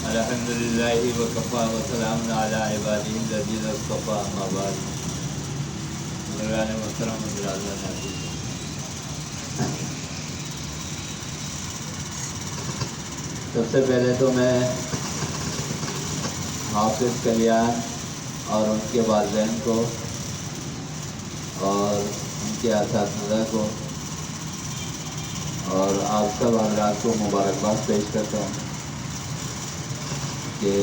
الحمدللہ وکفا وسلام علی عبادہ الذین اصطفیٰ اما بعد. بزرگان محترم حضرات ناظرین، سب سے پہلے تو میں حافظ کلیان اور ان کے والدین کو اور ان کے اساتذہ کو اور آپ سب حضرات کو مبارکباد پیش کرتا ہوں کہ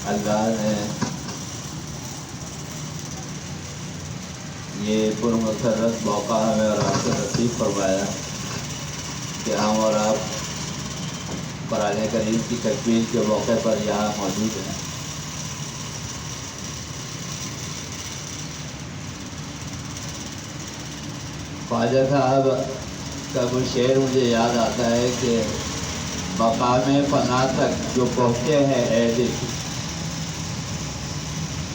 اللہ نے یہ پرمسرت موقع ہمیں اور آپ سے نصیب فرمایا کہ ہم اور آپ قرآن کریم کی تکمیل کے موقع پر یہاں موجود ہیں. خواجہ صاحب کا کوئی شعر مجھے یاد آتا ہے کہ مقام فنا تک جو پہنچے ہیں اے دل،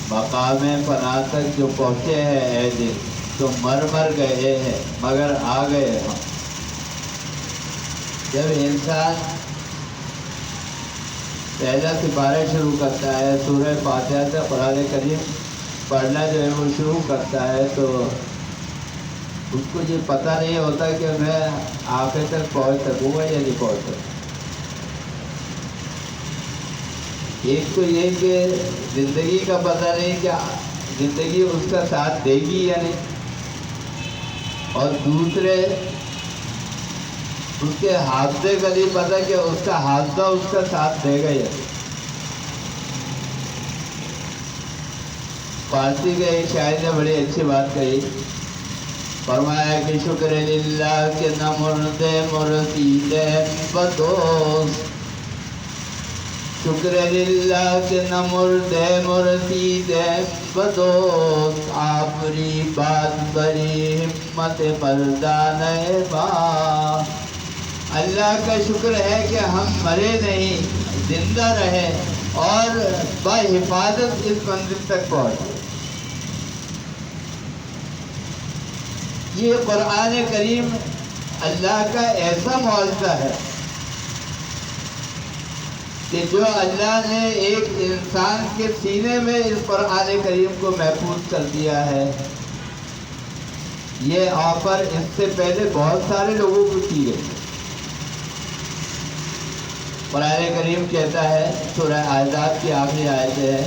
مقام فنا تک جو پہنچے ہیں اے دل، تو مر گئے ہیں مگر آ گئے ہم. جب انسان پہلا سپارہ شروع کرتا ہے سورہ فاتحہ سے قرآن کریم پڑھنا جو ہے وہ شروع کرتا ہے تو اس کو یہ پتہ نہیں ہوتا کہ میں آخر تک پہنچ سکوں گا یا نہیں پہنچ سکوں. ایک تو یہ کہ زندگی کا پتہ نہیں کہ زندگی اس کا ساتھ دے گی یا نہیں، اور دوسرے اس کے حادثے کا نہیں پتہ کہ اس کا حادثہ اس کا ساتھ دے گا یا نہیں. فارسی کے ایک شاعر نے بڑی اچھی بات کہی، فرمایا کہ شکر للہ کہ نہ مردے مرسیدے بدوست، شکر للہ کہ نہ مردے مرسیدے بدوست، آفری بات بری ہمت مردانہ با. اللہ کا شکر ہے کہ ہم مرے نہیں، زندہ رہے اور بحفاظت اس منزل تک پہنچے. یہ قرآن کریم اللہ کا ایسا معجزہ ہے کہ جو اللہ نے ایک انسان کے سینے میں اس قرآن کریم کو محفوظ کر دیا ہے. یہ آفر اس سے پہلے بہت سارے لوگوں کو کی گئی. قرآن کریم کہتا ہے، سورہ احزاب کی آخری آیت ہے،